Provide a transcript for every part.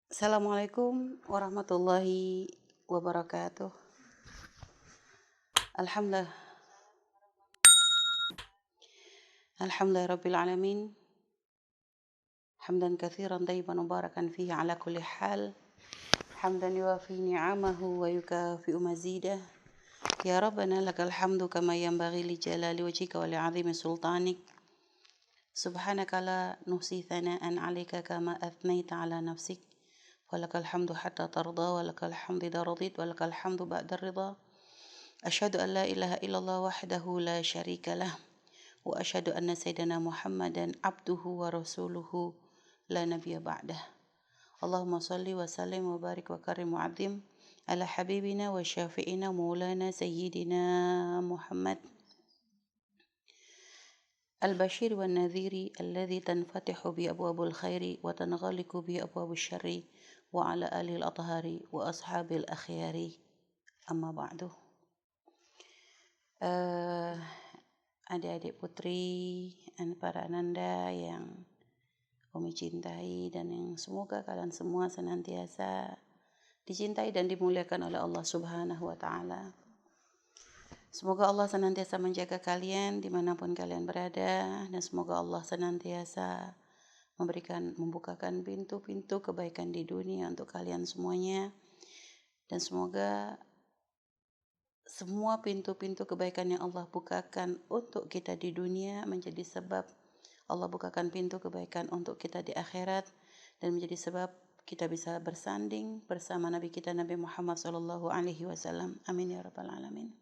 Assalamualaikum warahmatullahi wabarakatuh. Alhamdulillah, alhamdulillah rabbil alamin. Hamdan katsiran tayyiban mubarakan fihi ala kulli hal. Hamdan yuwafi ni'amahu wa yukafi'u mazidah. Ya Rabbana lakal hamdu kama yanbaghi li jalali wajhika wa li 'azimi sultanik. Subhanaka la nuhsi thana'an 'alaika kama athnaita 'ala nafsik. Walakal hamdu hatta tarda wa lakal hamdu idza radit wa lakal hamdu ba'da ridha. Asyhadu an la ilaha illallah wahdahu la syarika lah wa asyhadu anna sayyidana Muhammadan abduhu wa rasuluhu la nabiyya ba'dah. Allahumma salli wa sallim wa barik wa karim wa azim ala habibina wa syafi'ina maulana sayyidina Muhammad al-bashir wa nadhiri alladhi tanfatihu bi abwabul khairi wa tanghaliku bi abwabul syarri wa ala alihi al-athhari wa ashabil akhyari amma ba'du. Adik-adik putri dan para ananda yang Umi cintai dan yang semoga kalian semua senantiasa dicintai dan dimuliakan oleh Allah Subhanahu wa Ta'ala. Semoga Allah senantiasa menjaga kalian dimanapun kalian berada, dan semoga Allah senantiasa membukakan pintu-pintu kebaikan di dunia untuk kalian semuanya, dan semoga semua pintu-pintu kebaikan yang Allah bukakan untuk kita di dunia menjadi sebab Allah bukakan pintu kebaikan untuk kita di akhirat, dan menjadi sebab kita bisa bersanding bersama Nabi kita Nabi Muhammad SAW. Amin ya rabbal alamin.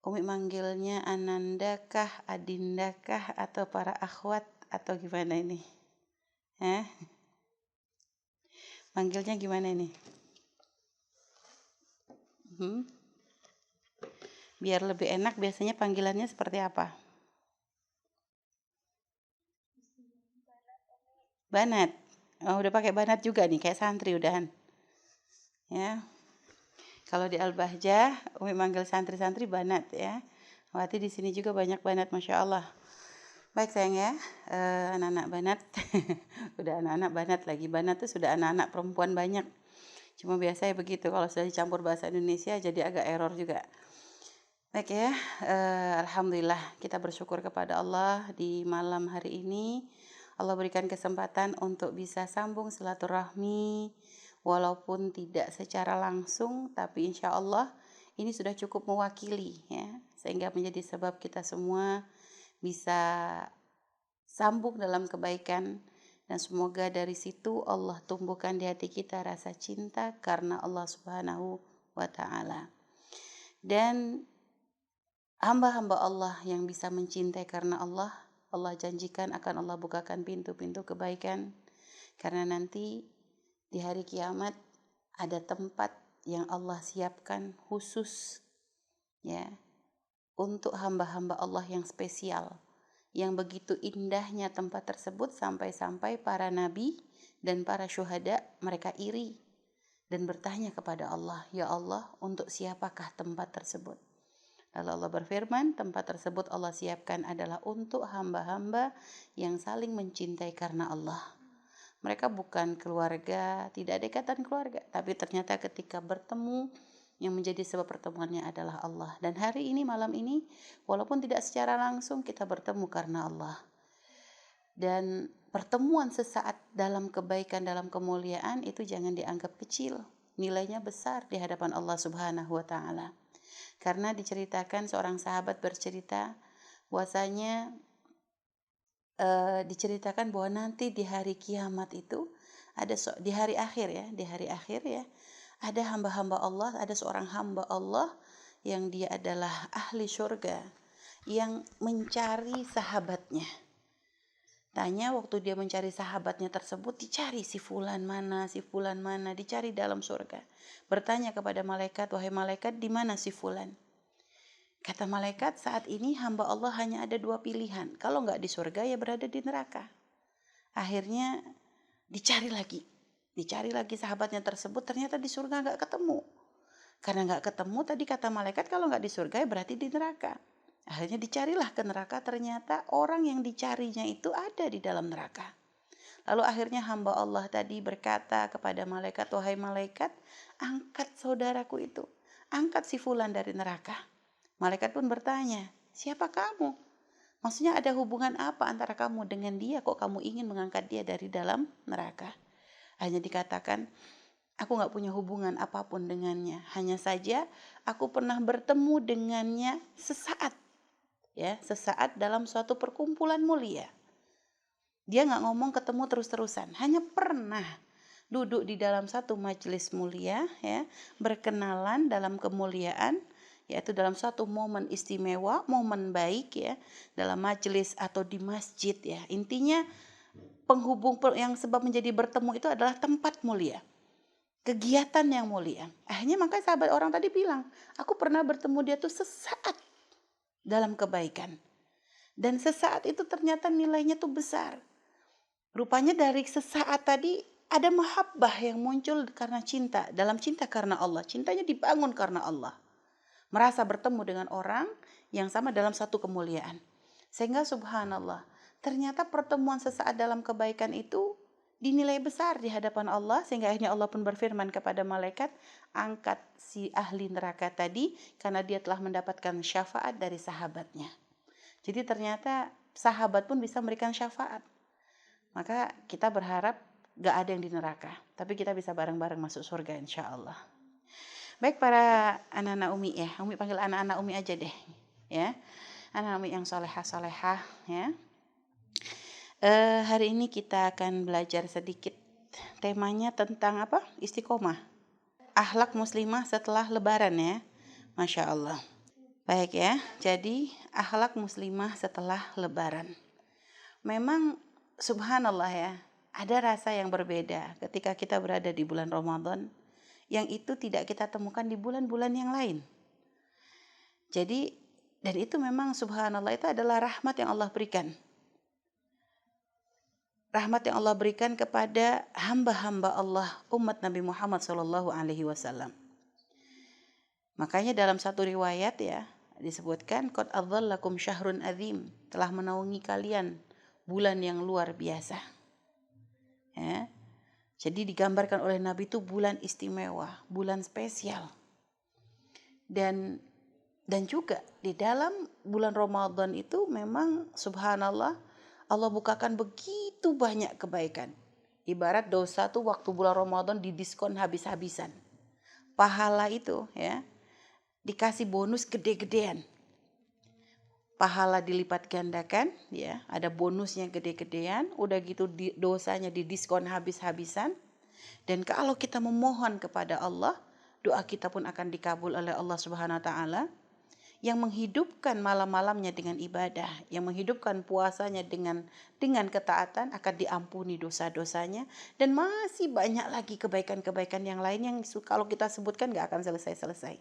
Umi manggilnya Anandakah, Adindakah, atau para akhwat, atau gimana ini? Manggilnya gimana ini? Biar lebih enak biasanya panggilannya seperti apa? Banat. Oh, udah pakai banat juga nih, kayak santri udahan. Ya. Kalau di Al-Bahjah, Umi manggil santri-santri banat ya. Berarti di sini juga banyak banat, Masya Allah. Baik sayang ya, anak-anak banat. Udah anak-anak banat lagi. Banat tuh sudah anak-anak perempuan banyak. Cuma biasa ya begitu, kalau sudah dicampur bahasa Indonesia jadi agak error juga. Baik ya, alhamdulillah kita bersyukur kepada Allah di malam hari ini. Allah berikan kesempatan untuk bisa sambung silaturahmi walaupun tidak secara langsung, tapi insya Allah ini sudah cukup mewakili ya, sehingga menjadi sebab kita semua bisa sambung dalam kebaikan, dan semoga dari situ Allah tumbuhkan di hati kita rasa cinta karena Allah Subhanahu wa Ta'ala. Dan hamba-hamba Allah yang bisa mencintai karena Allah janjikan akan Allah bukakan pintu-pintu kebaikan, karena nanti di hari kiamat ada tempat yang Allah siapkan khusus ya untuk hamba-hamba Allah yang spesial, yang begitu indahnya tempat tersebut sampai-sampai para nabi dan para syuhada mereka iri dan bertanya kepada Allah, ya Allah, untuk siapakah tempat tersebut? Lalu Allah berfirman, tempat tersebut Allah siapkan adalah untuk hamba-hamba yang saling mencintai karena Allah. Mereka bukan keluarga, tidak ada ikatan keluarga, tapi ternyata ketika bertemu, yang menjadi sebab pertemuannya adalah Allah. Dan hari ini, malam ini, walaupun tidak secara langsung, kita bertemu karena Allah. Dan pertemuan sesaat dalam kebaikan, dalam kemuliaan, itu jangan dianggap kecil. Nilainya besar di hadapan Allah Subhanahu wa Ta'ala. Karena diceritakan seorang sahabat bercerita bahwasanya diceritakan bahwa nanti di hari kiamat itu ada di hari akhir ya ada hamba-hamba Allah, ada seorang hamba Allah yang dia adalah ahli surga yang mencari sahabatnya. Tanya waktu dia mencari sahabatnya tersebut, dicari si fulan mana, dicari dalam surga. Bertanya kepada malaikat, wahai malaikat, di mana si fulan? Kata malaikat, saat ini hamba Allah hanya ada 2 pilihan. Kalau nggak di surga ya berada di neraka. Akhirnya dicari lagi sahabatnya tersebut, ternyata di surga nggak ketemu. Karena nggak ketemu, tadi kata malaikat kalau nggak di surga ya berarti di neraka. Akhirnya dicarilah ke neraka, ternyata orang yang dicarinya itu ada di dalam neraka. Lalu akhirnya hamba Allah tadi berkata kepada malaikat, wahai malaikat, angkat saudaraku itu, angkat si fulan dari neraka. Malaikat pun bertanya, siapa kamu? Maksudnya ada hubungan apa antara kamu dengan dia, kok kamu ingin mengangkat dia dari dalam neraka? Hanya dikatakan, aku gak punya hubungan apapun dengannya. Hanya saja aku pernah bertemu dengannya sesaat. Ya, sesaat dalam suatu perkumpulan mulia. Dia gak ngomong ketemu terus-terusan. Hanya pernah duduk di dalam satu majelis mulia, ya, berkenalan dalam kemuliaan, yaitu dalam suatu momen istimewa, momen baik, ya, dalam majelis atau di masjid, ya. Intinya penghubung yang sebab menjadi bertemu itu adalah tempat mulia, kegiatan yang mulia. Akhirnya makanya sahabat orang tadi bilang, aku pernah bertemu dia tuh sesaat dalam kebaikan, dan sesaat itu ternyata nilainya tuh besar. Rupanya dari sesaat tadi ada mahabbah yang muncul karena cinta, dalam cinta karena Allah, cintanya dibangun karena Allah. Merasa bertemu dengan orang yang sama dalam satu kemuliaan. Sehingga subhanallah, ternyata pertemuan sesaat dalam kebaikan itu dinilai besar di hadapan Allah, sehingga akhirnya Allah pun berfirman kepada malaikat, angkat si ahli neraka tadi karena dia telah mendapatkan syafaat dari sahabatnya. Jadi ternyata sahabat pun bisa memberikan syafaat. Maka kita berharap gak ada yang di neraka, tapi kita bisa bareng-bareng masuk surga insya Allah. Baik para anak-anak Umi, ya, Umi panggil anak-anak Umi aja deh, ya, anak Umi yang solehah-solehah, ya. Hari ini kita akan belajar sedikit, temanya tentang apa? Istiqomah, akhlak muslimah setelah lebaran, ya. Masya Allah. Baik ya, jadi akhlak muslimah setelah lebaran. Memang subhanallah ya, ada rasa yang berbeda ketika kita berada di bulan Ramadan, yang itu tidak kita temukan di bulan-bulan yang lain. Jadi, dan itu memang subhanallah itu adalah rahmat yang Allah berikan. Rahmat yang Allah berikan kepada hamba-hamba Allah, umat Nabi Muhammad SAW. Makanya dalam satu riwayat, ya, disebutkan, qad adzallakum syahrun adzim, telah menaungi kalian bulan yang luar biasa. Ya. Jadi digambarkan oleh Nabi itu bulan istimewa, bulan spesial. Dan juga di dalam bulan Ramadan itu memang subhanallah Allah bukakan begitu banyak kebaikan. Ibarat dosa tuh waktu bulan Ramadan didiskon habis-habisan. Pahala itu, ya, dikasih bonus gede-gedean. Pahala dilipat gandakan, ya, ada bonusnya gede-gedean, udah gitu dosanya didiskon habis-habisan. Dan kalau kita memohon kepada Allah, doa kita pun akan dikabul oleh Allah Subhanahu wa taala, yang menghidupkan malam-malamnya dengan ibadah, yang menghidupkan puasanya dengan ketaatan, akan diampuni dosa-dosanya, dan masih banyak lagi kebaikan-kebaikan yang lain yang kalau kita sebutkan gak akan selesai-selesai.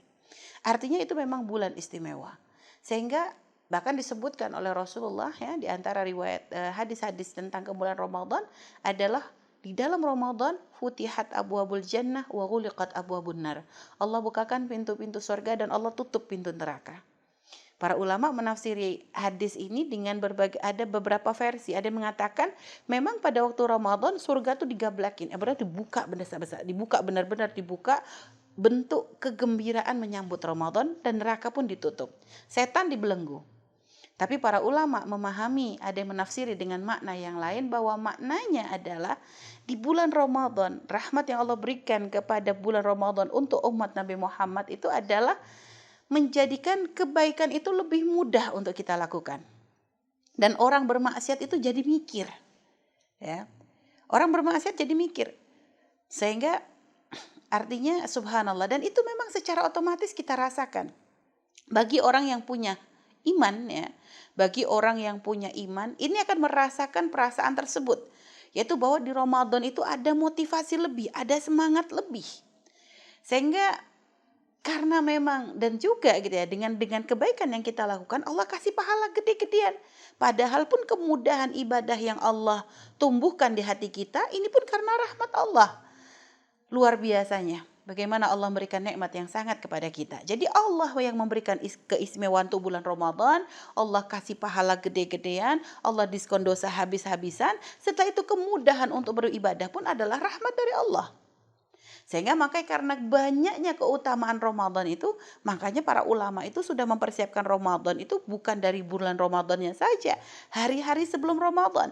Artinya itu memang bulan istimewa. Sehingga bahkan disebutkan oleh Rasulullah, ya, di antara riwayat hadis-hadis tentang bulan Ramadan adalah di dalam Ramadan futihat abwabul jannah wa ghuliqat abwabun nar. Allah bukakan pintu-pintu surga dan Allah tutup pintu neraka. Para ulama menafsiri hadis ini dengan ada beberapa versi. Ada yang mengatakan memang pada waktu Ramadan surga itu digablakin, berarti dibuka benar-benar dibuka, bentuk kegembiraan menyambut Ramadan, dan neraka pun ditutup. Setan dibelenggu. Tapi para ulama memahami, ada yang menafsiri dengan makna yang lain, bahwa maknanya adalah di bulan Ramadan, rahmat yang Allah berikan kepada bulan Ramadan untuk umat Nabi Muhammad itu adalah menjadikan kebaikan itu lebih mudah untuk kita lakukan. Dan orang bermaksiat itu jadi mikir. Ya. Orang bermaksiat jadi mikir. Sehingga artinya subhanallah, dan itu memang secara otomatis kita rasakan. Bagi orang yang punya iman, ya, bagi orang yang punya iman, ini akan merasakan perasaan tersebut, yaitu bahwa di Ramadan itu ada motivasi lebih, ada semangat lebih. Sehingga karena memang, dan juga gitu ya, dengan kebaikan yang kita lakukan, Allah kasih pahala gede-gedean. Padahal pun kemudahan ibadah yang Allah tumbuhkan di hati kita, ini pun karena rahmat Allah luar biasanya. bagaimana Allah memberikan nikmat yang sangat kepada kita. Jadi Allah yang memberikan keistimewaan untuk bulan Ramadan, Allah kasih pahala gede-gedean, Allah diskon dosa habis-habisan. Setelah itu kemudahan untuk beribadah pun adalah rahmat dari Allah. Sehingga makanya karena banyaknya keutamaan Ramadan itu, makanya para ulama itu sudah mempersiapkan Ramadan itu bukan dari bulan Ramadannya saja, hari-hari sebelum Ramadan.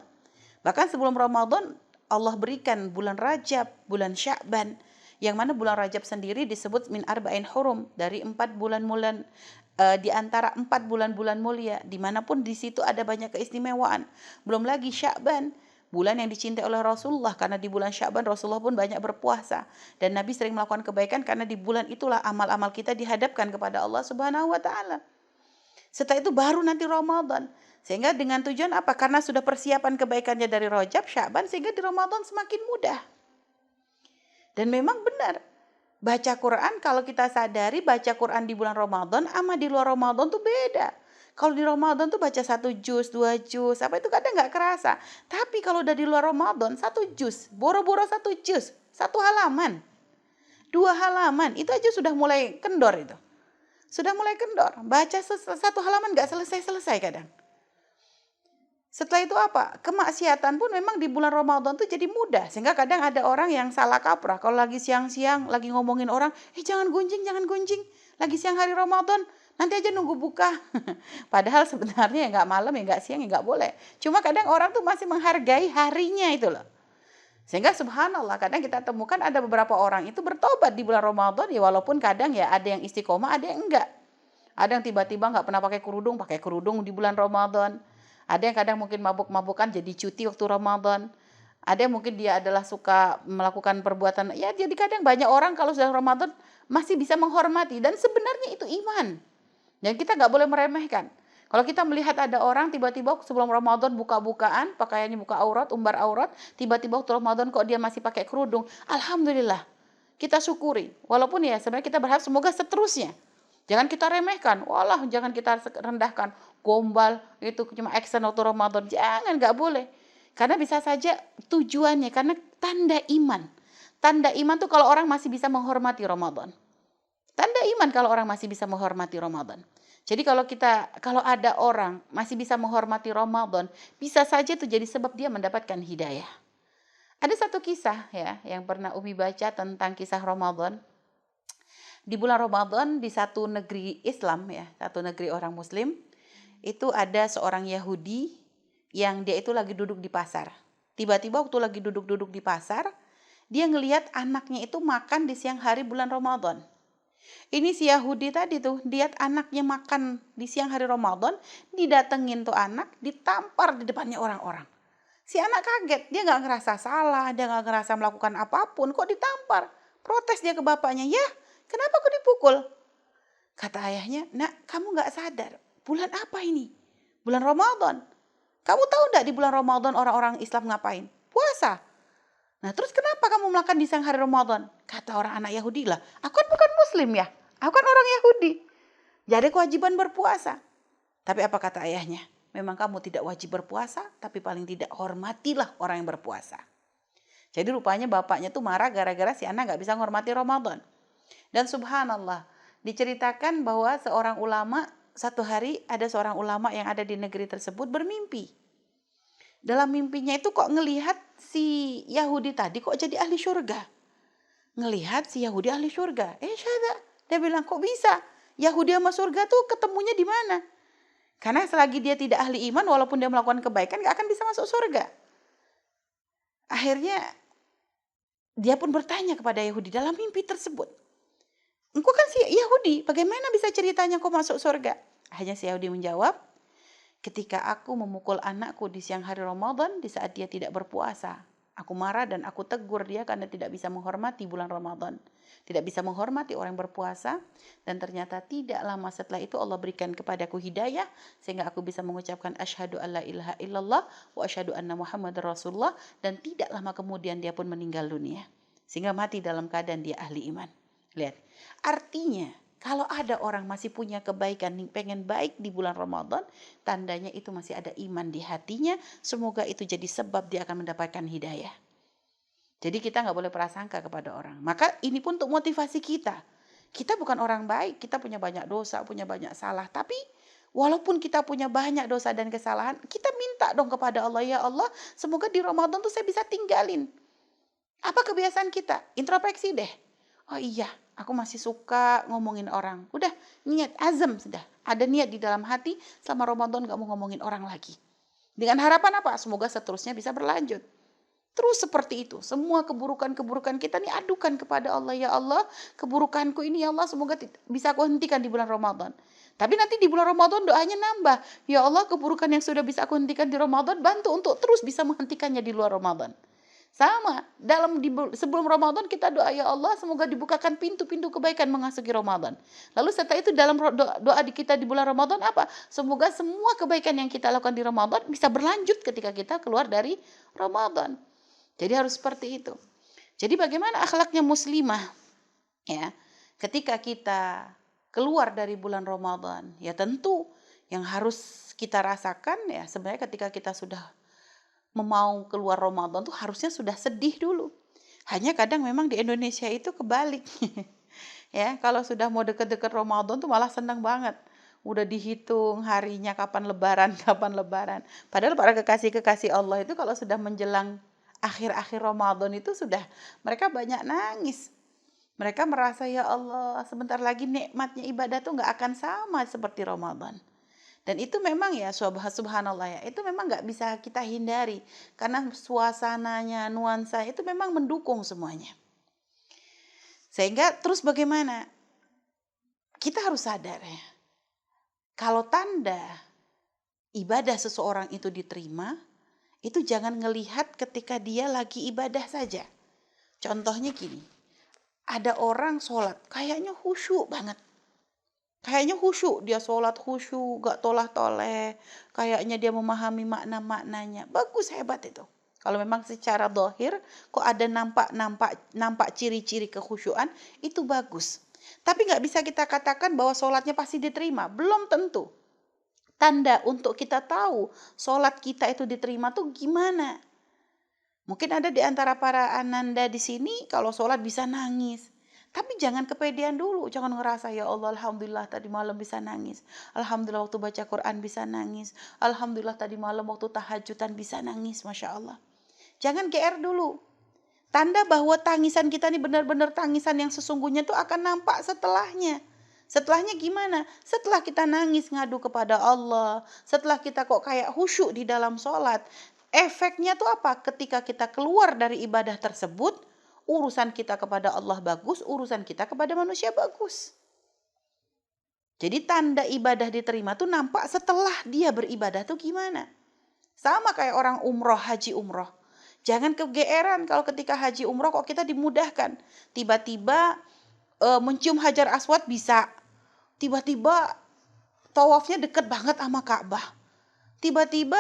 Bahkan sebelum Ramadan Allah berikan bulan Rajab, bulan Sya'ban, yang mana bulan Rajab sendiri disebut min arba'in hurum, dari 4 bulan-bulan di antara 4 bulan-bulan mulia, dimanapun di situ ada banyak keistimewaan. Belum lagi Sya'ban, bulan yang dicintai oleh Rasulullah, karena di bulan Sya'ban Rasulullah pun banyak berpuasa dan Nabi sering melakukan kebaikan karena di bulan itulah amal-amal kita dihadapkan kepada Allah Subhanahu wa taala. Setelah itu baru nanti Ramadan. Sehingga dengan tujuan apa? Karena sudah persiapan kebaikannya dari Rajab, Sya'ban, sehingga di Ramadan semakin mudah. Dan memang benar, baca Quran kalau kita sadari baca Quran di bulan Ramadan sama di luar Ramadan tuh beda. Kalau di Ramadan tuh baca 1 juz, 2 juz, apa itu kadang nggak kerasa. Tapi kalau udah di luar Ramadan 1 juz, boro-boro 1 juz, 1 halaman, 2 halaman, itu aja sudah mulai kendor itu. Sudah mulai kendor. Baca 1 halaman nggak selesai-selesai kadang. Setelah itu apa? Kemaksiatan pun memang di bulan Ramadan tuh jadi mudah. Sehingga kadang ada orang yang salah kaprah. Kalau lagi siang-siang, lagi ngomongin orang, jangan gunjing, jangan gunjing. Lagi siang hari Ramadan, nanti aja nunggu buka. Padahal sebenarnya ya nggak malam, ya nggak siang, ya nggak boleh. Cuma kadang orang tuh masih menghargai harinya itu loh. Sehingga subhanallah kadang kita temukan ada beberapa orang itu bertobat di bulan Ramadan, ya walaupun kadang ya ada yang istiqomah, ada yang enggak. Ada yang tiba-tiba nggak pernah pakai kerudung di bulan Ramadan. Ada yang kadang mungkin mabuk-mabukan jadi cuti waktu Ramadan. Ada yang mungkin dia adalah suka melakukan perbuatan. Ya jadi kadang banyak orang kalau sudah Ramadan masih bisa menghormati. Dan sebenarnya itu iman. Dan kita nggak boleh meremehkan. Kalau kita melihat ada orang tiba-tiba sebelum Ramadan buka-bukaan, pakaiannya buka aurat, umbar aurat. Tiba-tiba waktu Ramadan kok dia masih pakai kerudung. Alhamdulillah. Kita syukuri. Walaupun ya sebenarnya kita berharap semoga seterusnya. Jangan kita remehkan, walah jangan kita rendahkan, gombal itu cuma action waktu Ramadan, jangan, nggak boleh. Karena bisa saja tujuannya, karena tanda iman. Tanda iman tuh kalau orang masih bisa menghormati Ramadan. Tanda iman kalau orang masih bisa menghormati Ramadan. Jadi kalau ada orang masih bisa menghormati Ramadan, bisa saja itu jadi sebab dia mendapatkan hidayah. Ada satu kisah ya yang pernah Umi baca tentang kisah Ramadan. Di bulan Ramadan di satu negeri Islam ya, satu negeri orang Muslim, itu ada seorang Yahudi yang dia itu lagi duduk di pasar. Tiba-tiba waktu lagi duduk-duduk di pasar, dia ngelihat anaknya itu makan di siang hari bulan Ramadan. Ini si Yahudi tadi tuh, lihat anaknya makan di siang hari Ramadan, didatengin tuh anak, ditampar di depannya orang-orang. Si anak kaget, dia nggak ngerasa salah, dia nggak ngerasa melakukan apapun, kok ditampar. Protes dia ke bapaknya, ya kenapa kok dipukul? Kata ayahnya, nak kamu nggak sadar, bulan apa ini? Bulan Ramadan. Kamu tahu nggak di bulan Ramadan orang-orang Islam ngapain? Puasa. Nah terus kenapa kamu makan di siang hari Ramadan? Kata orang anak Yahudi lah, aku kan bukan Muslim ya, aku kan orang Yahudi. Jadi kewajiban berpuasa. Tapi apa kata ayahnya? Memang kamu tidak wajib berpuasa, tapi paling tidak hormatilah orang yang berpuasa. Jadi rupanya bapaknya tuh marah gara-gara si anak gak bisa menghormati Ramadan. Dan subhanallah, diceritakan bahwa seorang ulama, satu hari ada seorang ulama yang ada di negeri tersebut bermimpi. Dalam mimpinya itu kok ngelihat si Yahudi tadi kok jadi ahli surga. Ngelihat si Yahudi ahli surga. Syada, dia bilang kok bisa? Yahudi sama surga tuh ketemunya di mana? Karena selagi dia tidak ahli iman, walaupun dia melakukan kebaikan, gak akan bisa masuk surga. Akhirnya dia pun bertanya kepada Yahudi dalam mimpi tersebut. Engkau kan si Yahudi, bagaimana bisa ceritanya kau masuk surga? Akhirnya si Yahudi menjawab, ketika aku memukul anakku di siang hari Ramadan, di saat dia tidak berpuasa. Aku marah dan aku tegur dia karena tidak bisa menghormati bulan Ramadan. Tidak bisa menghormati orang yang berpuasa. Dan ternyata tidak lama setelah itu Allah berikan kepadaku hidayah. Sehingga aku bisa mengucapkan asyhadu alla ilaha illallah wa asyhadu anna Muhammadar Rasulullah. Dan tidak lama kemudian dia pun meninggal dunia. Sehingga mati dalam keadaan dia ahli iman. Lihat, artinya kalau ada orang masih punya kebaikan, pengen baik di bulan Ramadan, tandanya itu masih ada iman di hatinya. Semoga itu jadi sebab dia akan mendapatkan hidayah. Jadi kita nggak boleh prasangka kepada orang. Maka ini pun untuk motivasi kita. Kita bukan orang baik, kita punya banyak dosa, punya banyak salah. Tapi walaupun kita punya banyak dosa dan kesalahan, kita minta dong kepada Allah, ya Allah, semoga di Ramadan tuh saya bisa tinggalin. Apa kebiasaan kita? Introspeksi deh. Oh iya, aku masih suka ngomongin orang. Udah, niat, azam sudah. Ada niat di dalam hati, selama Ramadan gak mau ngomongin orang lagi. Dengan harapan apa? Semoga seterusnya bisa berlanjut. Terus seperti itu. Semua keburukan-keburukan kita nih adukan kepada Allah. Ya Allah, keburukanku ini ya Allah semoga bisa aku hentikan di bulan Ramadan. Tapi nanti di bulan Ramadan doanya nambah. Ya Allah, keburukan yang sudah bisa aku hentikan di Ramadan, bantu untuk terus bisa menghentikannya di luar Ramadan. Sama, sebelum Ramadan kita doa, ya Allah semoga dibukakan pintu-pintu kebaikan memasuki Ramadan. Lalu setelah itu dalam doa kita di bulan Ramadan apa? Semoga semua kebaikan yang kita lakukan di Ramadan bisa berlanjut ketika kita keluar dari Ramadan. Jadi harus seperti itu. Jadi bagaimana akhlaknya muslimah? Ya, ketika kita keluar dari bulan Ramadan, ya tentu yang harus kita rasakan ya sebenarnya ketika kita sudah mau keluar Ramadan tuh harusnya sudah sedih dulu. Hanya kadang memang di Indonesia itu kebalik. Ya, kalau sudah mau deket-deket Ramadan tuh malah senang banget. Udah dihitung harinya kapan lebaran, kapan lebaran. Padahal para kekasih-kekasih Allah itu kalau sudah menjelang akhir-akhir Ramadan itu sudah mereka banyak nangis. Mereka merasa ya Allah sebentar lagi nikmatnya ibadah tuh gak akan sama seperti Ramadan. Dan itu memang ya subhanallah ya, itu memang gak bisa kita hindari. Karena suasananya, nuansa itu memang mendukung semuanya. Sehingga terus bagaimana? Kita harus sadar ya, kalau tanda ibadah seseorang itu diterima, itu jangan ngelihat ketika dia lagi ibadah saja. Contohnya gini, ada orang sholat, kayaknya khusyuk banget. Kayaknya khusyuk, dia sholat khusyuk, gak tolah-toleh. Kayaknya dia memahami makna-maknanya. Bagus, hebat itu. Kalau memang secara zahir, kok ada nampak ciri-ciri kekhusyuan, itu bagus. Tapi gak bisa kita katakan bahwa sholatnya pasti diterima. Belum tentu. Tanda untuk kita tahu sholat kita itu diterima tuh gimana? Mungkin ada di antara para ananda di sini, kalau sholat bisa nangis. Tapi jangan kepedean dulu, jangan ngerasa ya Allah alhamdulillah tadi malam bisa nangis. Alhamdulillah waktu baca Quran bisa nangis. Alhamdulillah tadi malam waktu tahajudan bisa nangis, Masya Allah. Jangan GR dulu. Tanda bahwa tangisan kita ini benar-benar tangisan yang sesungguhnya itu akan nampak setelahnya. Setelahnya gimana? Setelah kita nangis ngadu kepada Allah. Setelah kita kok kayak khusyuk di dalam sholat. Efeknya tuh apa? Ketika kita keluar dari ibadah tersebut, urusan kita kepada Allah bagus, urusan kita kepada manusia bagus. Jadi tanda ibadah diterima tuh nampak setelah dia beribadah tuh gimana. Sama kayak orang umroh, haji umroh. Jangan kegeeran kalau ketika haji umroh kok kita dimudahkan. Tiba-tiba mencium Hajar Aswad bisa. Tiba-tiba tawafnya deket banget sama Ka'bah. Tiba-tiba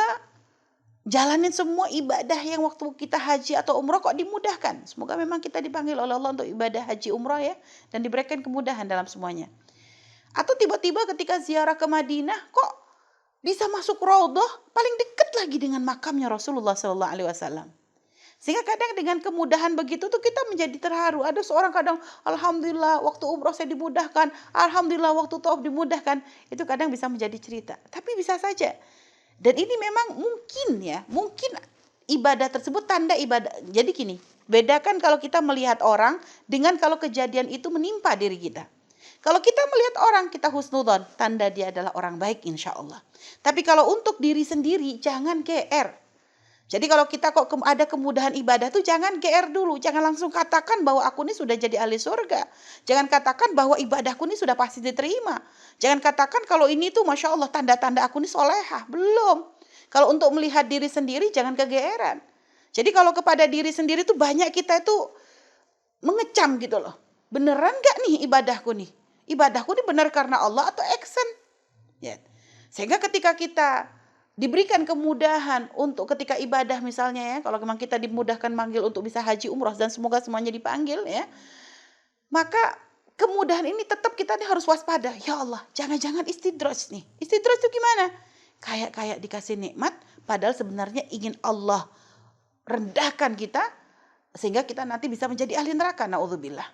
jalanin semua ibadah yang waktu kita haji atau umroh kok dimudahkan. Semoga memang kita dipanggil oleh Allah untuk ibadah haji umroh ya. Dan diberikan kemudahan dalam semuanya. Atau tiba-tiba ketika ziarah ke Madinah kok bisa masuk raudhah paling dekat lagi dengan makamnya Rasulullah SAW. Sehingga kadang dengan kemudahan begitu tuh kita menjadi terharu. Ada seorang kadang alhamdulillah waktu umroh saya dimudahkan. Alhamdulillah waktu tawaf dimudahkan. Itu kadang bisa menjadi cerita. Tapi bisa saja. Dan ini memang mungkin ibadah tersebut tanda ibadah. Jadi gini, bedakan kalau kita melihat orang dengan kalau kejadian itu menimpa diri kita. Kalau kita melihat orang, kita husnudzon, tanda dia adalah orang baik insya Allah. Tapi kalau untuk diri sendiri, jangan GR. Jadi kalau kita kok ada kemudahan ibadah tuh jangan GR dulu. Jangan langsung katakan bahwa aku ini sudah jadi ahli surga. Jangan katakan bahwa ibadahku ini sudah pasti diterima. Jangan katakan kalau ini tuh Masya Allah tanda-tanda aku ini solehah. Belum. Kalau untuk melihat diri sendiri jangan kegeeran. Jadi kalau kepada diri sendiri tuh banyak kita itu mengecam gitu loh. Beneran gak nih ibadahku nih? Ibadahku ini benar karena Allah atau action? Ya. Sehingga ketika kita diberikan kemudahan untuk ketika ibadah misalnya ya, kalau memang kita dimudahkan manggil untuk bisa haji umroh dan semoga semuanya dipanggil ya, maka kemudahan ini tetap kita nih harus waspada. Ya Allah, jangan-jangan istidraj nih. Istidraj itu gimana? Kayak dikasih nikmat, padahal sebenarnya ingin Allah rendahkan kita, sehingga kita nanti bisa menjadi ahli neraka. Naudzubillah.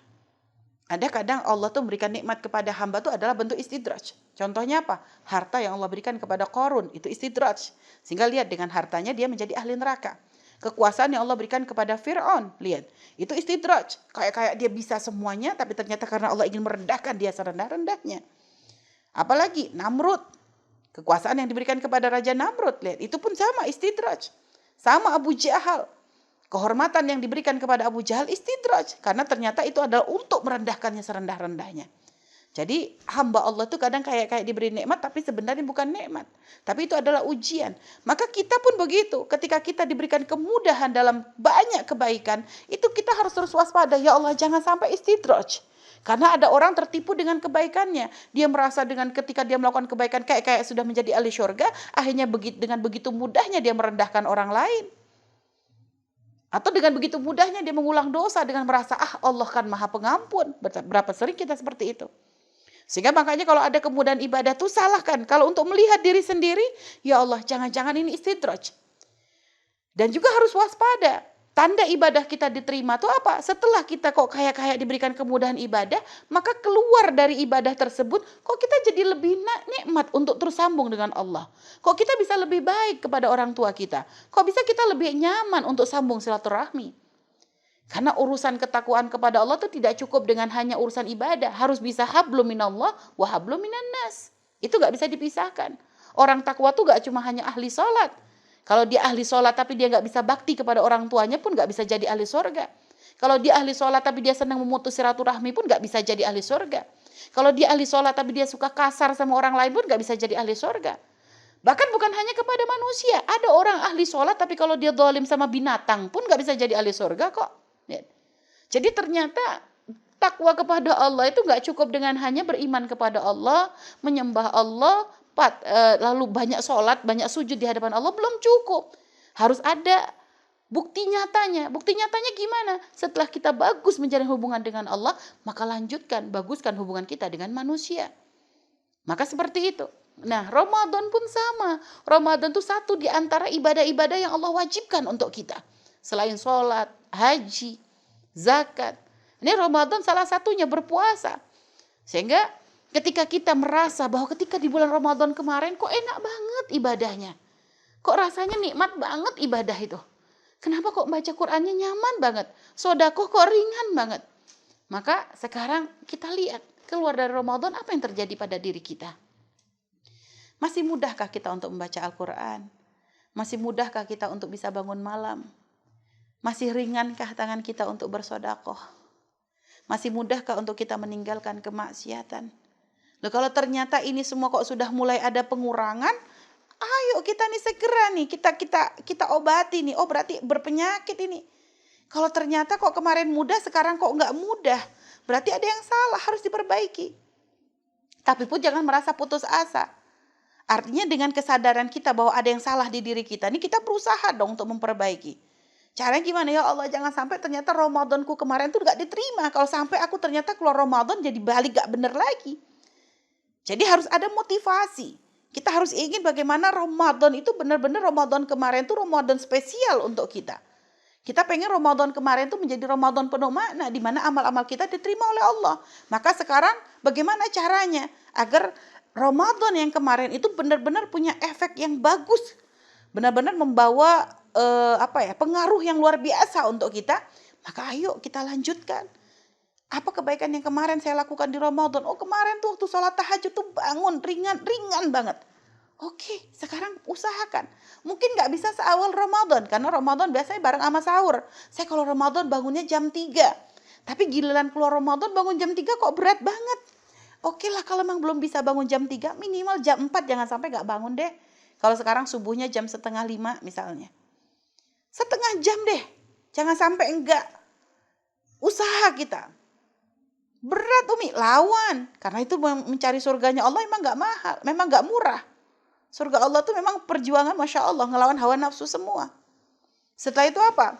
Ada kadang Allah tuh memberikan nikmat kepada hamba tuh adalah bentuk istidraj. Contohnya apa? Harta yang Allah berikan kepada Qarun itu istidraj. Sehingga lihat dengan hartanya dia menjadi ahli neraka. Kekuasaan yang Allah berikan kepada Fir'aun, lihat, itu istidraj. Kayak dia bisa semuanya, tapi ternyata karena Allah ingin merendahkan dia serendah-rendahnya. Apalagi Namrud, kekuasaan yang diberikan kepada Raja Namrud, lihat, itu pun sama istidraj. Sama Abu Jahal. Kehormatan yang diberikan kepada Abu Jahal istidraj. Karena ternyata itu adalah untuk merendahkannya serendah-rendahnya. Jadi hamba Allah itu kadang kayak diberi nikmat tapi sebenarnya bukan nikmat. Tapi itu adalah ujian. Maka kita pun begitu. Ketika kita diberikan kemudahan dalam banyak kebaikan. Itu kita harus terus waspada. Ya Allah jangan sampai istidraj. Karena ada orang tertipu dengan kebaikannya. Dia merasa dengan ketika dia melakukan kebaikan kayak sudah menjadi ahli syurga. Akhirnya dengan begitu mudahnya dia merendahkan orang lain. Atau dengan begitu mudahnya dia mengulang dosa dengan merasa Allah kan maha pengampun. Berapa sering kita seperti itu. Sehingga makanya kalau ada kemudahan ibadah tuh salahkan. Kalau untuk melihat diri sendiri, ya Allah jangan-jangan ini istidraj. Dan juga harus waspada. Tanda ibadah kita diterima tuh apa? Setelah kita kok kayak diberikan kemudahan ibadah, maka keluar dari ibadah tersebut, kok kita jadi lebih nikmat untuk terus sambung dengan Allah. Kok kita bisa lebih baik kepada orang tua kita. Kok bisa kita lebih nyaman untuk sambung silaturahmi. Karena urusan ketakwaan kepada Allah itu tidak cukup dengan hanya urusan ibadah. Harus bisa hablum minallah wa hablum minan nas. Itu gak bisa dipisahkan. Orang takwa tuh gak cuma hanya ahli sholat. Kalau dia ahli sholat tapi dia gak bisa bakti kepada orang tuanya pun gak bisa jadi ahli surga. Kalau dia ahli sholat tapi dia senang memutus silaturahmi pun gak bisa jadi ahli surga. Kalau dia ahli sholat tapi dia suka kasar sama orang lain pun gak bisa jadi ahli surga. Bahkan bukan hanya kepada manusia. Ada orang ahli sholat tapi kalau dia zalim sama binatang pun gak bisa jadi ahli surga kok. Jadi ternyata takwa kepada Allah itu gak cukup dengan hanya beriman kepada Allah, menyembah Allah, lalu banyak sholat, banyak sujud di hadapan Allah, belum cukup. Harus ada bukti nyatanya. Bukti nyatanya gimana? Setelah kita bagus menjalin hubungan dengan Allah, maka baguskan hubungan kita dengan manusia. Maka seperti itu. Nah, Ramadan pun sama. Ramadan itu satu di antara ibadah-ibadah yang Allah wajibkan untuk kita. Selain sholat, haji, zakat. Ini Ramadan salah satunya berpuasa. Sehingga ketika kita merasa bahwa ketika di bulan Ramadan kemarin kok enak banget ibadahnya. Kok rasanya nikmat banget ibadah itu. Kenapa kok baca Qur'annya nyaman banget. Sedekah kok ringan banget. Maka sekarang kita lihat keluar dari Ramadan apa yang terjadi pada diri kita. Masih mudahkah kita untuk membaca Al-Quran? Masih mudahkah kita untuk bisa bangun malam? Masih ringankah tangan kita untuk bersedekah? Masih mudahkah untuk kita meninggalkan kemaksiatan? Loh, kalau ternyata ini semua kok sudah mulai ada pengurangan, ayo kita nih segera nih kita obati nih. Oh berarti berpenyakit ini. Kalau ternyata kok kemarin mudah sekarang kok nggak mudah, berarti ada yang salah, harus diperbaiki. Tapi pun jangan merasa putus asa. Artinya dengan kesadaran kita bahwa ada yang salah di diri kita, ini kita berusaha dong untuk memperbaiki. Caranya gimana? Ya Allah jangan sampai ternyata Ramadanku kemarin tuh gak diterima. Kalau sampai aku ternyata keluar Ramadan jadi balik gak bener lagi. Jadi harus ada motivasi. Kita harus ingin bagaimana Ramadan itu benar-benar Ramadan kemarin tuh Ramadan spesial untuk kita. Kita pengen Ramadan kemarin tuh menjadi Ramadan penuh makna. Di mana amal-amal kita diterima oleh Allah. Maka sekarang bagaimana caranya? Agar Ramadan yang kemarin itu benar-benar punya efek yang bagus. Benar-benar membawa pengaruh yang luar biasa untuk kita, maka ayo kita lanjutkan. Apa kebaikan yang kemarin saya lakukan di Ramadan? Oh kemarin tuh waktu sholat tahajud tuh bangun ringan banget. Oke, sekarang usahakan. Mungkin gak bisa seawal Ramadan, karena Ramadan biasanya bareng sama sahur. Saya kalau Ramadan bangunnya jam 3. Tapi giliran keluar Ramadan bangun jam 3 kok berat banget. Oke lah kalau memang belum bisa bangun jam 3, minimal jam 4 jangan sampai gak bangun deh. Kalau sekarang subuhnya jam 4:30 misalnya. Setengah jam deh. Jangan sampai enggak. Usaha kita. Berat Umi, lawan. Karena itu mencari surganya Allah memang enggak mahal. Memang enggak murah. Surga Allah itu memang perjuangan Masya Allah. Ngelawan hawa nafsu semua. Setelah itu apa?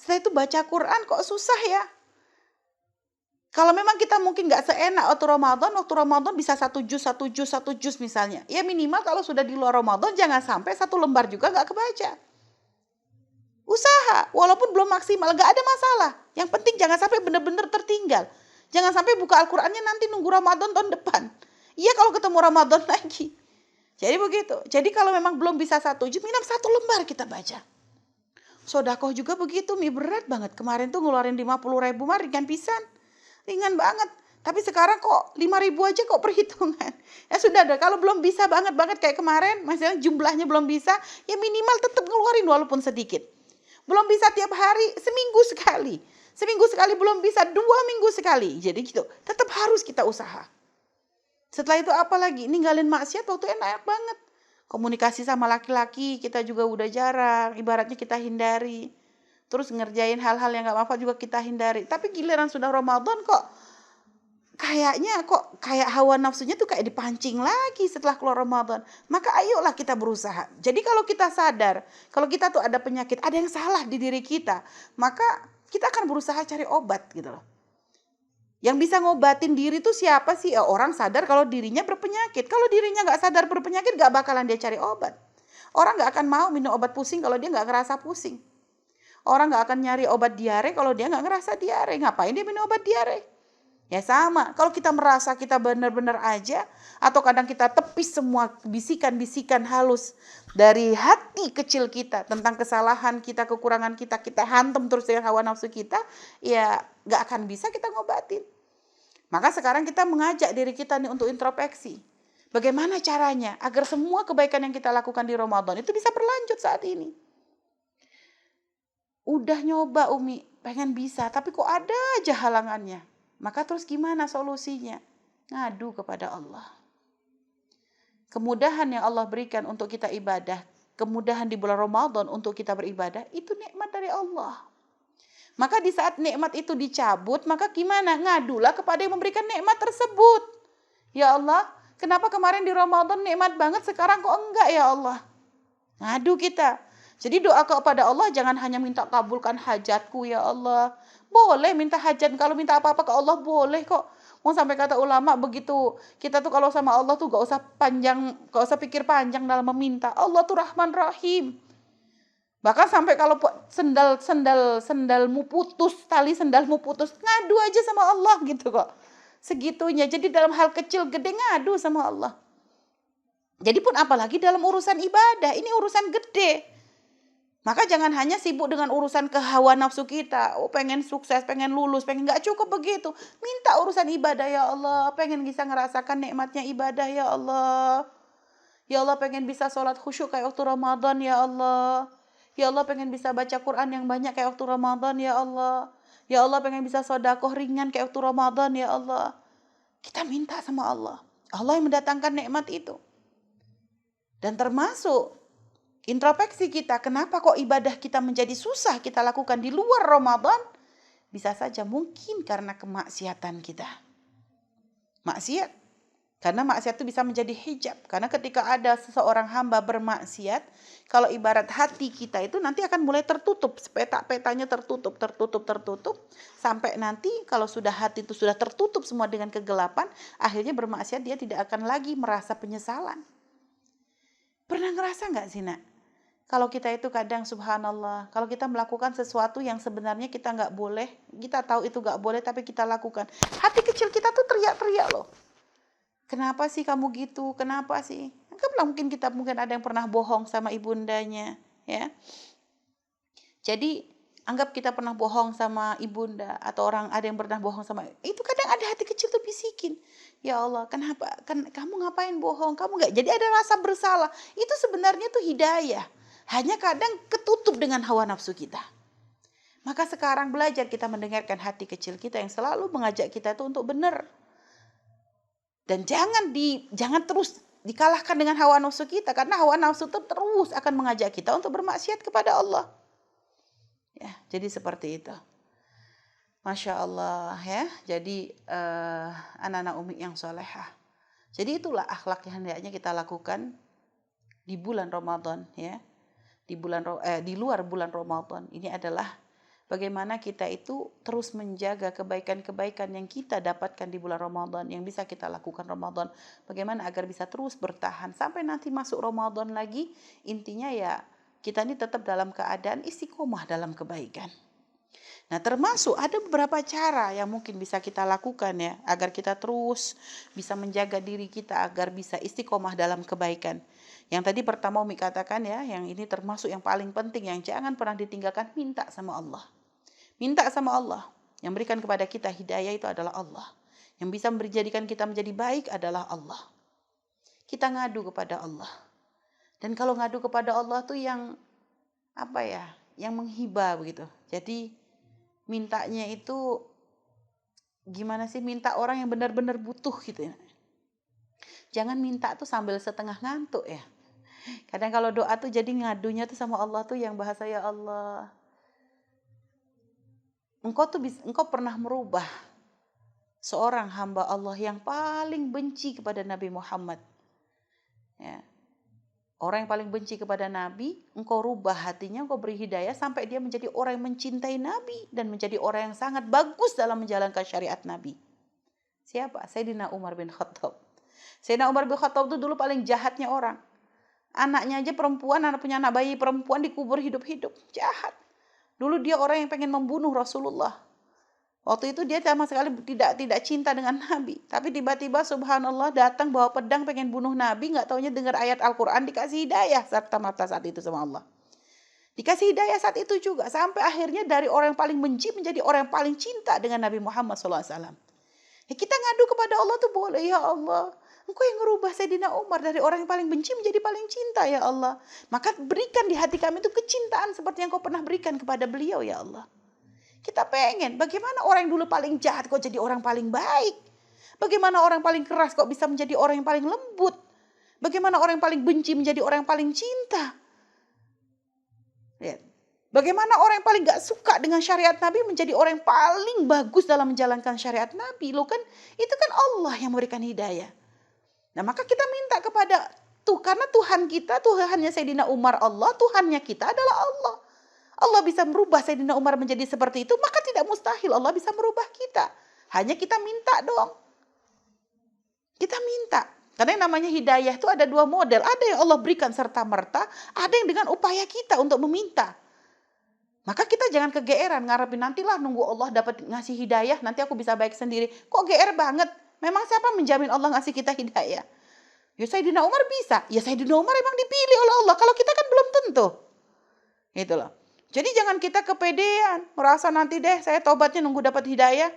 Setelah itu baca Quran kok susah ya. Kalau memang kita mungkin enggak seenak waktu Ramadan bisa 1 juz misalnya. Ya minimal kalau sudah di luar Ramadan jangan sampai 1 lembar juga enggak kebaca. Usaha, walaupun belum maksimal, gak ada masalah. Yang penting jangan sampai benar-benar tertinggal. Jangan sampai buka Al-Qurannya nanti nunggu Ramadan tahun depan. Iya kalau ketemu Ramadan lagi. Jadi begitu. Jadi kalau memang belum bisa 1 juz, minimal 1 lembar kita baca. Sodakoh juga begitu, berat banget. Kemarin tuh ngeluarin 50.000 mah ringan pisan. Ringan banget. Tapi sekarang kok 5.000 aja kok perhitungan. Ya sudah deh, kalau belum bisa banget kayak kemarin, misalnya jumlahnya belum bisa, ya minimal tetap ngeluarin walaupun sedikit. Belum bisa tiap hari, seminggu sekali. Seminggu sekali belum bisa, 2 minggu sekali. Jadi gitu, tetap harus kita usaha. Setelah itu apa lagi? Ninggalin maksiat waktu enak banget. Komunikasi sama laki-laki kita juga udah jarang. Ibaratnya kita hindari. Terus ngerjain hal-hal yang gak manfaat juga kita hindari. Tapi giliran sudah Ramadan kok kayak hawa nafsunya tuh kayak dipancing lagi setelah keluar Ramadan. Maka ayolah kita berusaha. Jadi kalau kita sadar, kalau kita tuh ada penyakit, ada yang salah di diri kita, maka kita akan berusaha cari obat gitu loh. Yang bisa ngobatin diri tuh siapa sih? Ya, orang sadar kalau dirinya berpenyakit. Kalau dirinya gak sadar berpenyakit, gak bakalan dia cari obat. Orang gak akan mau minum obat pusing kalau dia gak ngerasa pusing. Orang gak akan nyari obat diare kalau dia gak ngerasa diare. Ngapain dia minum obat diare? Ya sama, kalau kita merasa kita benar-benar aja, atau kadang kita tepis semua bisikan-bisikan halus dari hati kecil kita tentang kesalahan kita, kekurangan kita hantam terus dengan hawa nafsu kita, ya gak akan bisa kita ngobatin. Maka sekarang kita mengajak diri kita nih untuk introspeksi. Bagaimana caranya agar semua kebaikan yang kita lakukan di Ramadan itu bisa berlanjut saat ini. Udah nyoba Umi, pengen bisa, tapi kok ada aja halangannya. Maka terus gimana solusinya? Ngadu kepada Allah. Kemudahan yang Allah berikan untuk kita ibadah, kemudahan di bulan Ramadan untuk kita beribadah, itu nikmat dari Allah. Maka di saat nikmat itu dicabut, maka gimana? Ngadulah kepada yang memberikan nikmat tersebut. Ya Allah, kenapa kemarin di Ramadan nikmat banget, sekarang kok enggak ya Allah? Ngadu kita. Jadi doa kepada Allah jangan hanya minta kabulkan hajatku ya Allah. Boleh minta hajat, kalau minta apa-apa ke Allah boleh kok. Mau sampai kata ulama begitu, kita tuh kalau sama Allah tuh gak usah pikir panjang dalam meminta. Allah tuh Rahman Rahim. Bahkan sampai kalau sendalmu putus, tali sendalmu putus, ngadu aja sama Allah gitu kok. Segitunya. Jadi dalam hal kecil gede ngadu sama Allah. Jadi pun apalagi dalam urusan ibadah, ini urusan gede. Maka jangan hanya sibuk dengan urusan kehawa nafsu kita. Oh pengen sukses, pengen lulus, pengen gak cukup begitu. Minta urusan ibadah ya Allah. Pengen bisa ngerasakan nikmatnya ibadah ya Allah. Ya Allah pengen bisa sholat khusyuk kayak waktu Ramadan ya Allah. Ya Allah pengen bisa baca Quran yang banyak kayak waktu Ramadan ya Allah. Ya Allah pengen bisa sedekah ringan kayak waktu Ramadan ya Allah. Kita minta sama Allah. Allah yang mendatangkan nikmat itu. Dan termasuk introspeksi kita, kenapa kok ibadah kita menjadi susah kita lakukan di luar Ramadan? Bisa saja mungkin karena kemaksiatan kita. Maksiat. Karena maksiat itu bisa menjadi hijab. Karena ketika ada seseorang hamba bermaksiat, kalau ibarat hati kita itu nanti akan mulai tertutup. Peta-petanya tertutup. Sampai nanti kalau sudah hati itu sudah tertutup semua dengan kegelapan, akhirnya bermaksiat dia tidak akan lagi merasa penyesalan. Pernah ngerasa gak sih nak? Kalau kita itu kadang subhanallah, kalau kita melakukan sesuatu yang sebenarnya kita gak boleh, kita tahu itu gak boleh tapi kita lakukan. Hati kecil kita tuh teriak-teriak loh. Kenapa sih kamu gitu? Kenapa sih? Mungkin ada yang pernah bohong sama ibundanya, ya. Jadi anggap kita pernah bohong sama ibunda atau ada yang pernah bohong sama itu, kadang ada hati kecil tuh bisikin, ya Allah kenapa kamu ngapain bohong, kamu nggak, jadi ada rasa bersalah. Itu sebenarnya tuh hidayah, hanya kadang ketutup dengan hawa nafsu kita. Maka sekarang belajar kita mendengarkan hati kecil kita yang selalu mengajak kita tuh untuk benar, dan jangan terus dikalahkan dengan hawa nafsu kita, karena hawa nafsu itu terus akan mengajak kita untuk bermaksiat kepada Allah. Ya, jadi seperti itu. Masya Allah ya. Jadi anak-anak Umi yang solehah. Jadi itulah akhlak yang hendaknya kita lakukan di bulan Ramadan ya. Di luar bulan Ramadan. Ini adalah bagaimana kita itu terus menjaga kebaikan-kebaikan yang kita dapatkan di bulan Ramadan, yang bisa kita lakukan Ramadan. Bagaimana agar bisa terus bertahan sampai nanti masuk Ramadan lagi. Intinya ya kita ini tetap dalam keadaan istiqomah dalam kebaikan. Nah, termasuk ada beberapa cara yang mungkin bisa kita lakukan ya, agar kita terus bisa menjaga diri kita agar bisa istiqomah dalam kebaikan. Yang tadi pertama Umi katakan ya, yang ini termasuk yang paling penting, yang jangan pernah ditinggalkan, minta sama Allah. Minta sama Allah. Yang berikan kepada kita hidayah itu adalah Allah. Yang bisa menjadikan kita menjadi baik adalah Allah. Kita ngadu kepada Allah. Dan kalau ngadu kepada Allah tuh yang yang menghibah begitu. Jadi mintanya itu gimana sih, minta orang yang benar-benar butuh gitu ya. Jangan minta tuh sambil setengah ngantuk ya. Kadang kalau doa tuh jadi ngadunya tuh sama Allah tuh yang bahasa, ya Allah, Engkau pernah merubah seorang hamba Allah yang paling benci kepada Nabi Muhammad. Ya. Orang yang paling benci kepada Nabi, Engkau rubah hatinya, Engkau beri hidayah sampai dia menjadi orang yang mencintai Nabi dan menjadi orang yang sangat bagus dalam menjalankan syariat Nabi. Siapa? Sayyidina Umar bin Khattab. Sayyidina Umar bin Khattab itu dulu paling jahatnya orang. Anaknya aja perempuan, punya anak bayi perempuan dikubur hidup-hidup. Jahat. Dulu dia orang yang pengen membunuh Rasulullah. Waktu itu dia sama sekali tidak cinta dengan Nabi. Tapi tiba-tiba subhanallah datang bawa pedang pengen bunuh Nabi. Gak taunya dengar ayat Al-Quran, dikasih hidayah serta-merta saat itu sama Allah. Dikasih hidayah saat itu juga. Sampai akhirnya dari orang yang paling benci menjadi orang yang paling cinta dengan Nabi Muhammad SAW. Ya, kita ngadu kepada Allah tuh boleh, ya Allah. Engkau yang ngerubah Sayyidina Umar dari orang yang paling benci menjadi paling cinta, ya Allah. Maka berikan di hati kami itu kecintaan seperti yang Kau pernah berikan kepada beliau, ya Allah. Kita pengen, bagaimana orang yang dulu paling jahat kok jadi orang paling baik? Bagaimana orang paling keras kok bisa menjadi orang yang paling lembut? Bagaimana orang yang paling benci menjadi orang yang paling cinta? Lihat. Bagaimana orang yang paling gak suka dengan syariat Nabi menjadi orang yang paling bagus dalam menjalankan syariat Nabi? Loh kan, itu kan Allah yang memberikan hidayah. Nah, maka kita minta kepada karena Tuhan kita, Tuhannya Sayyidina Umar Allah, Tuhannya kita adalah Allah. Allah bisa merubah Sayyidina Umar menjadi seperti itu, maka tidak mustahil Allah bisa merubah kita. Hanya kita minta dong. Kita minta. Karena yang namanya hidayah itu ada dua model. Ada yang Allah berikan serta-merta, ada yang dengan upaya kita untuk meminta. Maka kita jangan kegeeran, ngarepin nantilah nunggu Allah dapat ngasih hidayah, nanti aku bisa baik sendiri. Kok GR banget? Memang siapa menjamin Allah ngasih kita hidayah? Ya Sayyidina Umar bisa. Ya Sayyidina Umar emang dipilih oleh Allah. Kalau kita kan belum tentu. Gitu loh. Jadi jangan kita kepedean, merasa nanti deh saya tobatnya nunggu dapat hidayah.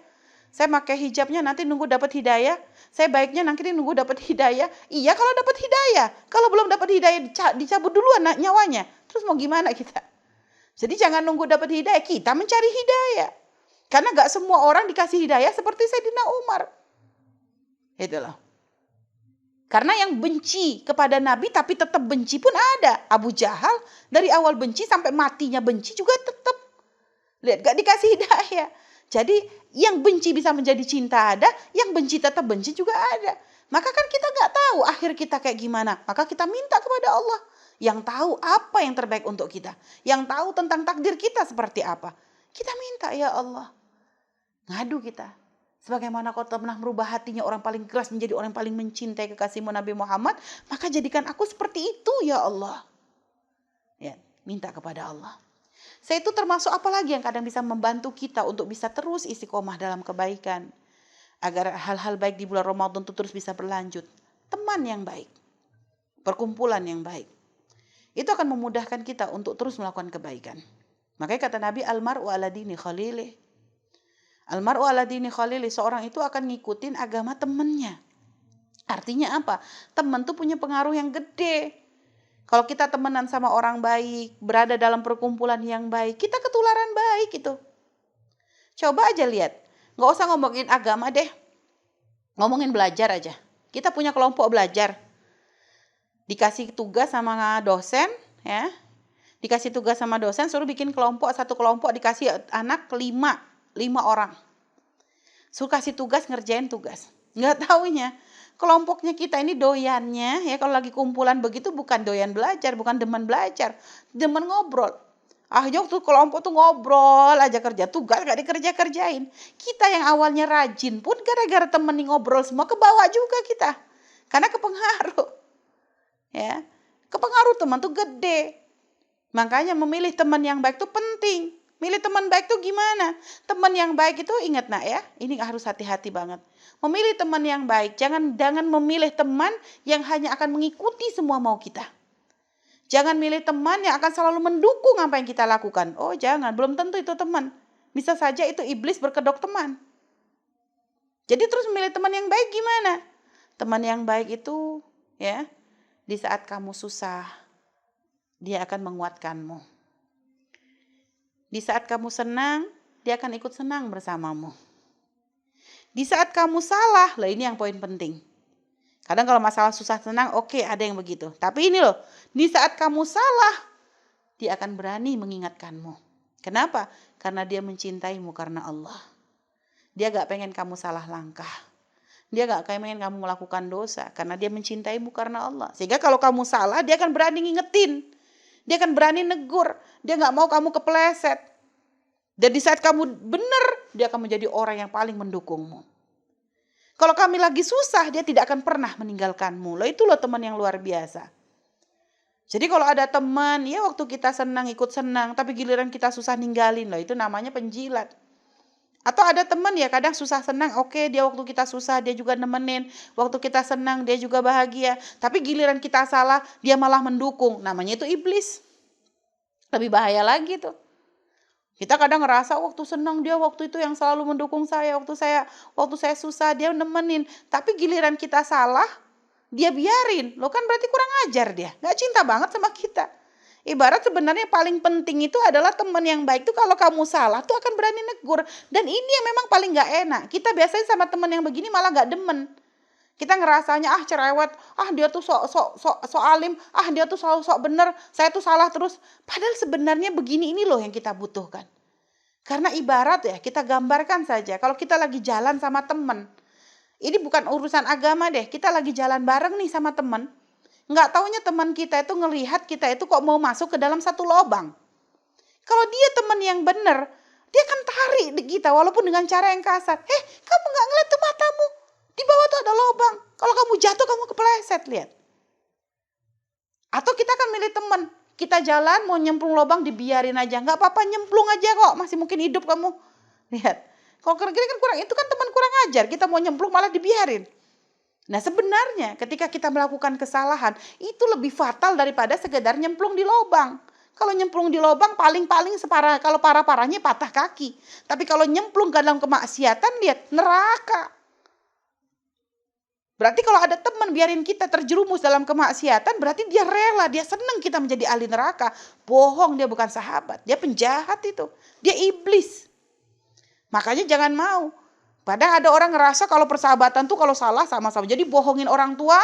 Saya pakai hijabnya nanti nunggu dapat hidayah. Saya baiknya nanti nunggu dapat hidayah. Iya kalau dapat hidayah. Kalau belum dapat hidayah dicabut duluan nyawanya. Terus mau gimana kita? Jadi jangan nunggu dapat hidayah, kita mencari hidayah. Karena gak semua orang dikasih hidayah seperti Sayyidina Umar. Itulah. Karena yang benci kepada Nabi tapi tetap benci pun ada. Abu Jahal dari awal benci sampai matinya benci juga tetap. Lihat, gak dikasih hidayah. Jadi yang benci bisa menjadi cinta ada, yang benci tetap benci juga ada. Maka kan kita gak tahu akhir kita kayak gimana. Maka kita minta kepada Allah yang tahu apa yang terbaik untuk kita. Yang tahu tentang takdir kita seperti apa. Kita minta, ya Allah. Ngadu kita. Sebagaimana Kau pernah merubah hatinya orang paling keras menjadi orang yang paling mencintai kekasihmu Nabi Muhammad, maka jadikan aku seperti itu, ya Allah. Ya, minta kepada Allah. Saya itu termasuk apa lagi yang kadang bisa membantu kita untuk bisa terus istiqomah dalam kebaikan. Agar hal-hal baik di bulan Ramadan itu terus bisa berlanjut. Teman yang baik. Perkumpulan yang baik. Itu akan memudahkan kita untuk terus melakukan kebaikan. Makanya kata Nabi, almar'u ala dini khalilih. Almar'u ala dini khalili, seorang itu akan ngikutin agama temannya. Artinya apa? Teman tuh punya pengaruh yang gede. Kalau kita temenan sama orang baik, berada dalam perkumpulan yang baik, kita ketularan baik itu. Coba aja lihat. Gak usah ngomongin agama deh. Ngomongin belajar aja. Kita punya kelompok belajar. Dikasih tugas sama dosen, ya. Dikasih tugas sama dosen, suruh bikin kelompok, satu kelompok dikasih anak 5 orang. Suruh kasih tugas, ngerjain tugas. Nggak taunya kelompoknya kita ini doyannya ya, kalau lagi kumpulan begitu bukan doyan belajar, bukan demen belajar, demen ngobrol. Tuh kelompok tuh ngobrol aja, kerja tugas gak dikerjain. Kita yang awalnya rajin pun gara-gara temen ngobrol semua kebawa juga kita. Karena kepengaruh. Ya. Kepengaruh teman tuh gede. Makanya memilih teman yang baik itu penting. Milih teman baik itu gimana? Teman yang baik itu ingat nak ya, ini harus hati-hati banget. Memilih teman yang baik, jangan memilih teman yang hanya akan mengikuti semua mau kita. Jangan milih teman yang akan selalu mendukung apa yang kita lakukan. Oh jangan, belum tentu itu teman. Bisa saja itu iblis berkedok teman. Jadi terus memilih teman yang baik gimana? Teman yang baik itu ya, di saat kamu susah, dia akan menguatkanmu. Di saat kamu senang, dia akan ikut senang bersamamu. Di saat kamu salah, lah ini yang poin penting. Kadang kalau masalah susah senang, oke, ada yang begitu. Tapi ini loh, di saat kamu salah, dia akan berani mengingatkanmu. Kenapa? Karena dia mencintaimu karena Allah. Dia gak pengen kamu salah langkah. Dia gak pengen kamu melakukan dosa. Karena dia mencintaimu karena Allah. Sehingga kalau kamu salah, dia akan berani ngingetin. Dia akan berani negur. Dia gak mau kamu kepleset. Dan di saat kamu benar, dia akan menjadi orang yang paling mendukungmu. Kalau kami lagi susah, dia tidak akan pernah meninggalkanmu. Loh itu loh teman yang luar biasa. Jadi kalau ada teman, ya waktu kita senang ikut senang, tapi giliran kita susah ninggalin, loh itu namanya penjilat. Atau ada teman ya kadang susah senang, oke dia waktu kita susah dia juga nemenin, waktu kita senang dia juga bahagia. Tapi giliran kita salah, dia malah mendukung, namanya itu iblis. Lebih bahaya lagi tuh. Kita kadang ngerasa waktu senang dia waktu itu yang selalu mendukung saya, waktu saya susah dia nemenin. Tapi giliran kita salah, dia biarin. Loh kan berarti kurang ajar dia. Gak cinta banget sama kita. Ibarat sebenarnya paling penting itu adalah teman yang baik tuh kalau kamu salah tuh akan berani negur. Dan ini yang memang paling gak enak. Kita biasanya sama teman yang begini malah gak demen. Kita ngerasanya cerewet, dia tuh sok alim, dia tuh selalu sok bener, saya tuh salah terus. Padahal sebenarnya begini ini loh yang kita butuhkan. Karena ibarat ya, kita gambarkan saja kalau kita lagi jalan sama temen. Ini bukan urusan agama deh, kita lagi jalan bareng nih sama temen. Nggak taunya teman kita itu ngelihat kita itu kok mau masuk ke dalam satu lubang. Kalau dia teman yang bener, dia akan tarik kita walaupun dengan cara yang kasar. Kamu nggak ngeliat tuh matamu? Di bawah tuh ada lubang. Kalau kamu jatuh, kamu kepleset, lihat. Atau kita akan milih teman. Kita jalan, mau nyemplung lubang, dibiarin aja. Nggak apa-apa, nyemplung aja kok. Masih mungkin hidup kamu. Lihat. Kalau kira-kira kan kurang, itu kan teman kurang ajar. Kita mau nyemplung malah dibiarin. Nah sebenarnya ketika kita melakukan kesalahan, itu lebih fatal daripada sekedar nyemplung di lubang. Kalau nyemplung di lubang paling-paling kalau parah-parahnya patah kaki. Tapi kalau nyemplung ke dalam kemaksiatan, lihat, neraka. Berarti kalau ada teman biarin kita terjerumus dalam kemaksiatan, berarti dia rela, dia senang kita menjadi ahli neraka. Bohong, dia bukan sahabat, dia penjahat itu. Dia iblis. Makanya jangan mau. Padahal ada orang ngerasa kalau persahabatan tuh kalau salah sama-sama. Jadi bohongin orang tua,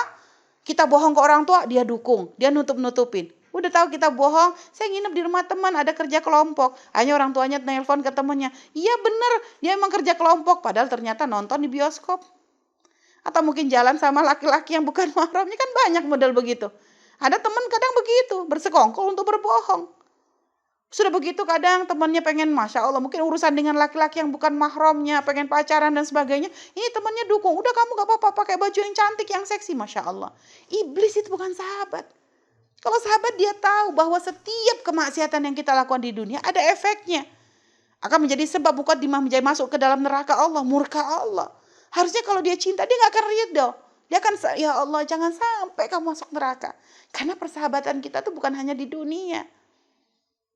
kita bohong ke orang tua, dia dukung, dia nutup-nutupin. Udah tahu kita bohong, saya nginep di rumah teman, ada kerja kelompok. Hanya orang tuanya telepon ke temannya, iya bener, dia emang kerja kelompok. Padahal ternyata nonton di bioskop. Atau mungkin jalan sama laki-laki yang bukan mahramnya, kan banyak model begitu. Ada teman kadang begitu, bersekongkol untuk berbohong. Sudah begitu kadang temannya pengen, Masya Allah, mungkin urusan dengan laki-laki yang bukan mahramnya, pengen pacaran dan sebagainya. Ini temannya dukung, udah kamu gak apa-apa, pakai baju yang cantik, yang seksi, Masya Allah. Iblis itu bukan sahabat. Kalau sahabat dia tahu bahwa setiap kemaksiatan yang kita lakukan di dunia ada efeknya. Akan menjadi sebab bukan menjadi masuk ke dalam neraka Allah, murka Allah. Harusnya kalau dia cinta, dia gak akan ridho. Dia akan, ya Allah jangan sampai kamu masuk neraka. Karena persahabatan kita tuh bukan hanya di dunia.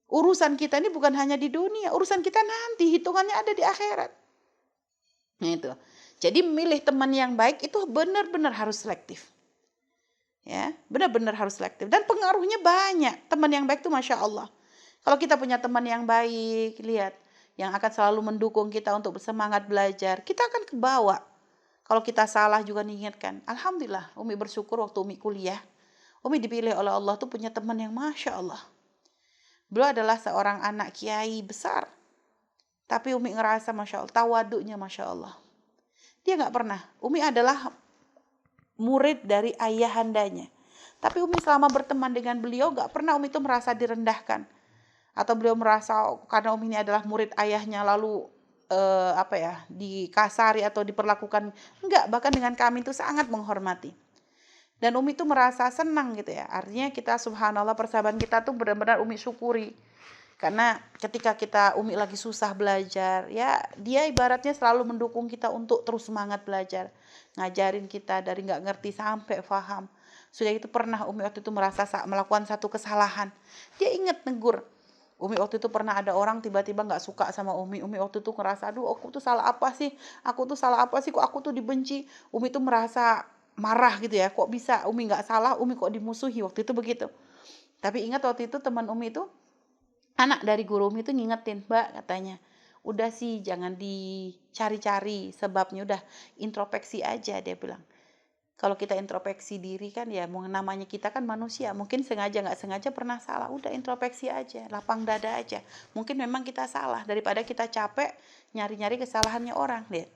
Urusan kita ini bukan hanya di dunia. Urusan kita nanti, hitungannya ada di akhirat. Nah itu. Jadi memilih teman yang baik itu benar-benar harus selektif. Ya, benar-benar harus selektif. Dan pengaruhnya banyak. Teman yang baik itu Masya Allah. Kalau kita punya teman yang baik, lihat. Yang akan selalu mendukung kita untuk bersemangat belajar, kita akan kebawa. Kalau kita salah juga diingatkan. Alhamdulillah, Umi bersyukur waktu Umi kuliah. Umi dipilih oleh Allah tuh punya teman yang Masya Allah. Beliau adalah seorang anak kiai besar. Tapi Umi ngerasa Masya Allah, tawaduknya Masya Allah. Dia gak pernah. Umi adalah murid dari ayahandanya. Tapi Umi selama berteman dengan beliau gak pernah Umi itu merasa direndahkan. Atau beliau merasa karena Umi ini adalah murid ayahnya lalu dikasari atau diperlakukan. Enggak, bahkan dengan kami itu sangat menghormati. Dan Umi tuh merasa senang gitu ya. Artinya kita subhanallah persahabatan kita tuh benar-benar Umi syukuri. Karena ketika Umi lagi susah belajar, ya dia ibaratnya selalu mendukung kita untuk terus semangat belajar. Ngajarin kita dari nggak ngerti sampai paham. Sudah itu pernah Umi waktu itu merasa melakukan satu kesalahan. Dia ingat negur. Umi waktu itu pernah ada orang tiba-tiba nggak suka sama Umi. Umi waktu itu ngerasa, aduh aku tuh salah apa sih? Aku tuh salah apa sih? Kok aku tuh dibenci? Umi tuh merasa marah gitu ya. Kok bisa Umi nggak salah? Umi kok dimusuhi? Waktu itu begitu. Tapi ingat waktu itu teman Umi itu, anak dari guru Umi itu ngingetin, Mbak katanya, udah sih jangan dicari-cari sebabnya, udah introspeksi aja, dia bilang. Kalau kita introspeksi diri kan ya, namanya kita kan manusia, mungkin sengaja nggak sengaja pernah salah, udah introspeksi aja, lapang dada aja. Mungkin memang kita salah, daripada kita capek nyari-nyari kesalahannya orang. Lihat,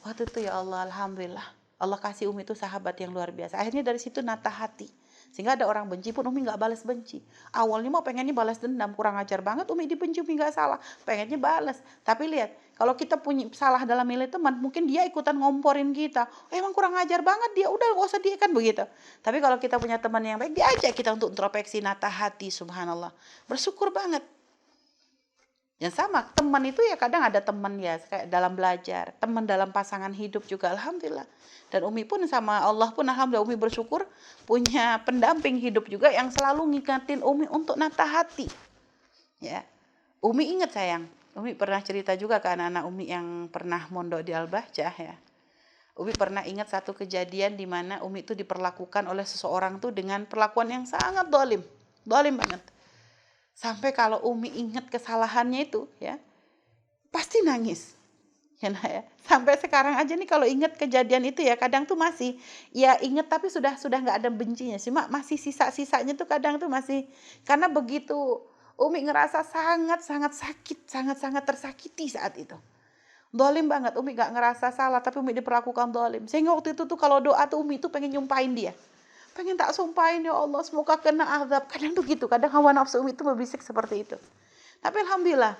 waktu itu ya Allah, alhamdulillah, Allah kasih Umi itu sahabat yang luar biasa. Akhirnya dari situ nata hati, sehingga ada orang benci pun Umi nggak balas benci. Awalnya mau pengennya balas dendam, kurang ajar banget, Umi dibenci, Umi nggak salah, pengennya balas. Tapi lihat, kalau kita punya salah dalam milih teman, mungkin dia ikutan ngomporin kita. Emang kurang ajar banget dia, udah gak usah dia, kan begitu. Tapi kalau kita punya teman yang baik, diajak kita untuk introspeksi, nata hati, subhanallah. Bersyukur banget. Yang sama, teman itu ya kadang ada teman ya, kayak dalam belajar, teman dalam pasangan hidup juga, alhamdulillah. Dan Umi pun sama Allah pun alhamdulillah, Umi bersyukur punya pendamping hidup juga yang selalu ngingetin Umi untuk nata hati. Ya, Umi ingat sayang, Umi pernah cerita juga ke anak-anak Umi yang pernah mondok di Al-Bahjah ya. Umi pernah ingat satu kejadian di mana Umi itu diperlakukan oleh seseorang tuh dengan perlakuan yang sangat dolim banget. Sampai kalau Umi ingat kesalahannya itu ya, pasti nangis. Ya. Sampai sekarang aja nih kalau ingat kejadian itu ya, kadang tuh masih ya ingat, tapi sudah nggak ada bencinya, cuma masih sisa-sisanya tuh kadang tuh masih, karena begitu Umi ngerasa sangat sakit, sangat tersakiti saat itu. Dolim banget, Umi gak ngerasa salah, tapi Umi diperlakukan dolim. Sehingga waktu itu tuh kalau doa tuh Umi tuh pengen nyumpahin dia. Pengen tak sumpahin, ya Allah semoga kena azab. Kadang tuh gitu, kadang hawa nafsu Umi tuh berbisik seperti itu. Tapi alhamdulillah,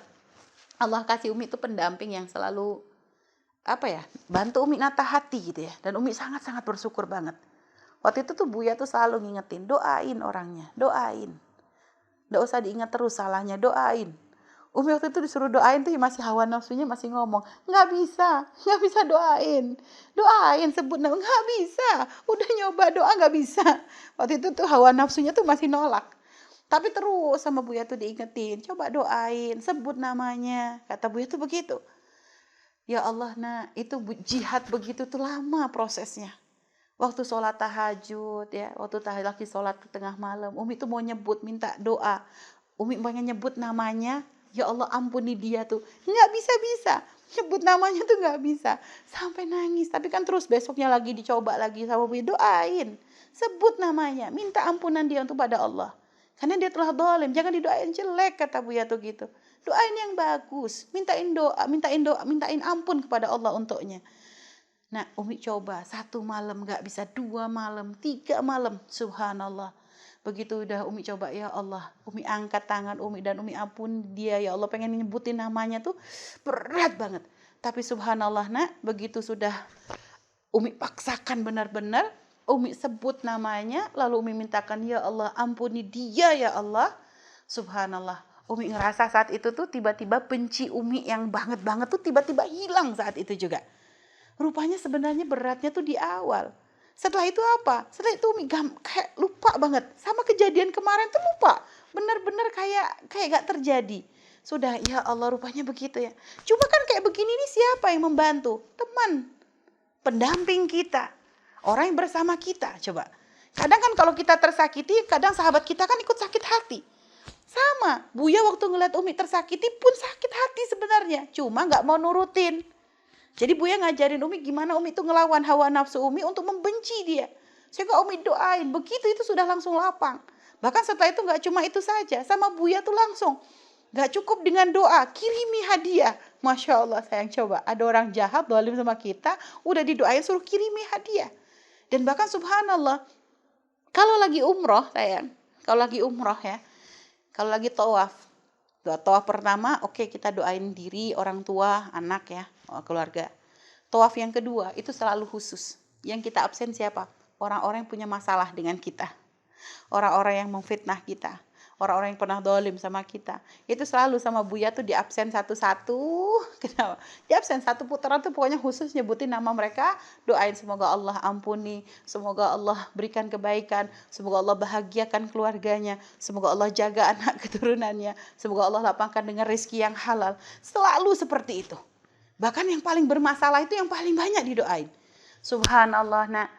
Allah kasih Umi itu pendamping yang selalu bantu Umi nata hati gitu ya. Dan Umi sangat bersyukur banget. Waktu itu tuh Buya tuh selalu ngingetin, doain orangnya, doain. Nggak usah diingat terus salahnya, doain. Umi waktu itu disuruh doain tuh masih hawa nafsunya masih ngomong, nggak bisa doain sebut nama, nggak bisa, udah nyoba doa nggak bisa. Waktu itu tuh hawa nafsunya tuh masih nolak. Tapi terus sama Buya tuh diingetin, coba doain, sebut namanya. Kata Buya tuh begitu. Ya Allah, nah itu jihad begitu tuh lama prosesnya. Waktu sholat tahajud ya, waktu lagi sholat ke tengah malam, Umi tuh mau nyebut, minta doa. Umi pengen nyebut namanya, ya Allah ampuni dia tuh. Nggak bisa. Nyebut namanya tuh nggak bisa. Sampai nangis. Tapi kan terus besoknya lagi dicoba lagi sama Umi, doain. Sebut namanya, minta ampunan dia untuk pada Allah. Karena dia telah dolim, jangan didoain jelek, kata Buya tuh gitu. Doain yang bagus, mintain ampun kepada Allah untuknya. Nah, Umi coba 1 malam gak bisa, 2 malam, 3 malam, subhanallah. Begitu udah Umi coba, ya Allah, Umi angkat tangan Umi dan Umi ampun dia, ya Allah, pengen nyebutin namanya tuh berat banget. Tapi subhanallah nak, begitu sudah Umi paksakan benar-benar, Umi sebut namanya, lalu Umi mintakan, ya Allah ampuni dia ya Allah. Subhanallah, Umi ngerasa saat itu tuh tiba-tiba benci Umi yang banget tuh tiba-tiba hilang saat itu juga. Rupanya sebenarnya beratnya tuh di awal. Setelah itu apa? Setelah itu Umi kayak lupa banget. Sama kejadian kemarin tuh lupa. Benar-benar kayak gak terjadi. Sudah, ya Allah rupanya begitu ya. Cuma kan kayak begini nih siapa yang membantu? Teman. Pendamping kita. Orang yang bersama kita. Coba. Kadang kan kalau kita tersakiti, kadang sahabat kita kan ikut sakit hati. Sama. Buya waktu ngeliat Umi tersakiti pun sakit hati sebenarnya. Cuma gak mau nurutin. Jadi Buya ngajarin Umi gimana Umi itu ngelawan hawa nafsu Umi untuk membenci dia. Sehingga Umi doain, begitu itu sudah langsung lapang. Bahkan setelah itu gak cuma itu saja, sama Buya tuh langsung. Gak cukup dengan doa, kirimi hadiah. Masya Allah sayang, coba ada orang jahat dolim sama kita, udah didoain suruh kirimi hadiah. Dan bahkan subhanallah, kalau lagi umroh sayang, kalau lagi umroh ya, kalau lagi tawaf pertama, oke, kita doain diri, orang tua, anak ya, keluarga. Tawaf yang kedua itu selalu khusus. Yang kita absen siapa? orang-orang yang punya masalah dengan kita, orang-orang yang memfitnah kita, orang-orang yang pernah dolim sama kita. Itu selalu sama Buya tuh di absen satu-satu. Kenapa? Di absen satu putaran tuh pokoknya khusus nyebutin nama mereka, doain semoga Allah ampuni, semoga Allah berikan kebaikan, semoga Allah bahagiakan keluarganya, semoga Allah jaga anak keturunannya, semoga Allah lapangkan dengan rezeki yang halal. Selalu seperti itu. Bahkan yang paling bermasalah itu yang paling banyak didoain. Subhanallah. Nah,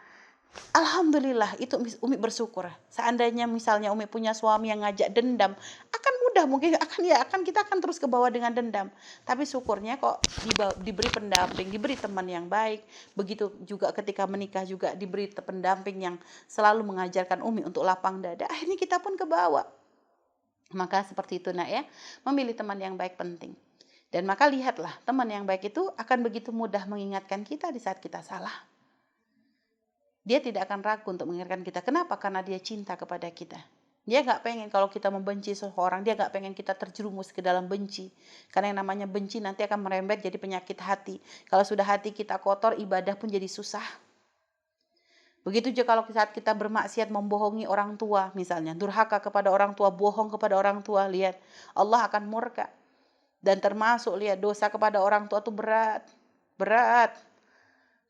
alhamdulillah itu Umi bersyukur. Seandainya misalnya Umi punya suami yang ngajak dendam, akan mudah mungkin kita akan terus ke bawah dengan dendam. Tapi syukurnya kok diberi pendamping, diberi teman yang baik. Begitu juga ketika menikah juga diberi pendamping yang selalu mengajarkan Umi untuk lapang dada. Akhirnya kita pun ke bawah. Maka seperti itu nak ya, memilih teman yang baik penting. Dan maka lihatlah, teman yang baik itu akan begitu mudah mengingatkan kita di saat kita salah. Dia tidak akan ragu untuk mengingatkan kita. Kenapa? Karena dia cinta kepada kita. Dia gak pengen kalau kita membenci seseorang, dia gak pengen kita terjerumus ke dalam benci. Karena yang namanya benci nanti akan merembet jadi penyakit hati. Kalau sudah hati kita kotor, ibadah pun jadi susah. Begitu juga kalau saat kita bermaksiat membohongi orang tua misalnya. Durhaka kepada orang tua, bohong kepada orang tua. Lihat, Allah akan murka. Dan termasuk lihat dosa kepada orang tua itu berat.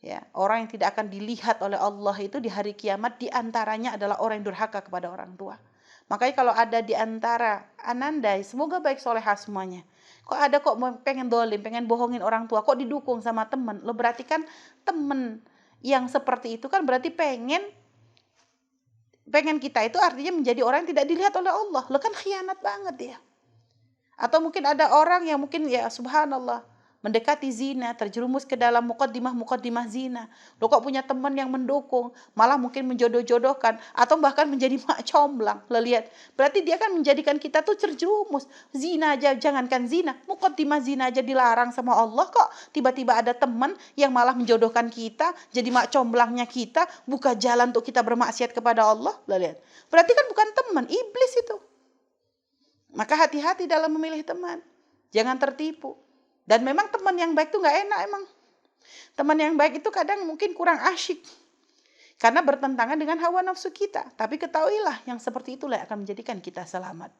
Ya, orang yang tidak akan dilihat oleh Allah itu di hari kiamat diantaranya adalah orang yang durhaka kepada orang tua. Makanya kalau ada di antara anandai, semoga baik solehah semuanya. Kok ada kok pengen dolim, pengen bohongin orang tua, kok didukung sama teman. Lo berarti kan teman yang seperti itu kan berarti pengen kita itu artinya menjadi orang yang tidak dilihat oleh Allah. Lo kan khianat banget ya. Atau mungkin ada orang yang mungkin ya subhanallah mendekati zina, terjerumus ke dalam muqaddimah zina. Lo kok punya teman yang mendukung, malah mungkin menjodoh-jodohkan atau bahkan menjadi mak comblang. Lo lihat, berarti dia kan menjadikan kita tuh terjerumus. Zina aja, jangankan zina, muqaddimah zina aja dilarang sama Allah, kok tiba-tiba ada teman yang malah menjodohkan kita, jadi mak comblangnya kita, buka jalan untuk kita bermaksiat kepada Allah. Lo lihat, berarti kan bukan teman, iblis itu. Maka hati-hati dalam memilih teman. Jangan tertipu. Dan memang teman yang baik itu gak enak emang. Teman yang baik itu kadang mungkin kurang asyik. Karena bertentangan dengan hawa nafsu kita. Tapi ketahuilah yang seperti itulah yang akan menjadikan kita selamat.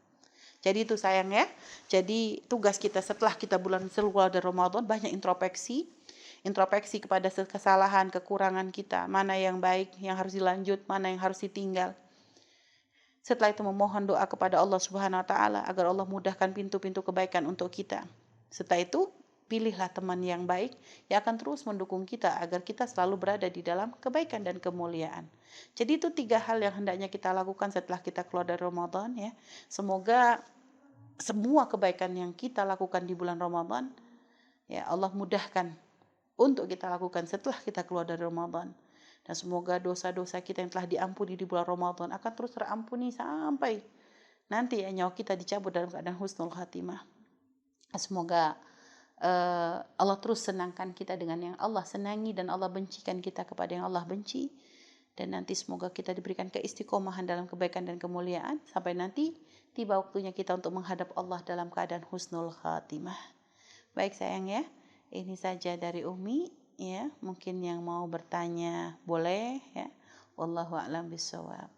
Jadi itu sayang ya. Jadi tugas kita setelah kita bulan keluar dari Ramadan banyak introspeksi. Introspeksi kepada kesalahan, kekurangan kita. Mana yang baik, yang harus dilanjut, mana yang harus ditinggal. Setelah itu memohon doa kepada Allah Subhanahu wa taala agar Allah mudahkan pintu-pintu kebaikan untuk kita. Setelah itu, pilihlah teman yang baik yang akan terus mendukung kita agar kita selalu berada di dalam kebaikan dan kemuliaan. Jadi itu 3 hal yang hendaknya kita lakukan setelah kita keluar dari Ramadan ya. Semoga semua kebaikan yang kita lakukan di bulan Ramadan ya Allah mudahkan untuk kita lakukan setelah kita keluar dari Ramadan. Dan semoga dosa-dosa kita yang telah diampuni di bulan Ramadan akan terus terampuni sampai nanti ya nyawa kita dicabut dalam keadaan husnul khatimah. Semoga Allah terus senangkan kita dengan yang Allah senangi dan Allah bencikan kita kepada yang Allah benci. Dan nanti semoga kita diberikan keistiqomahan dalam kebaikan dan kemuliaan sampai nanti tiba waktunya kita untuk menghadap Allah dalam keadaan husnul khatimah. Baik sayang ya, ini saja dari Umi. Ya, mungkin yang mau bertanya boleh ya. Wallahu a'lam bishawab.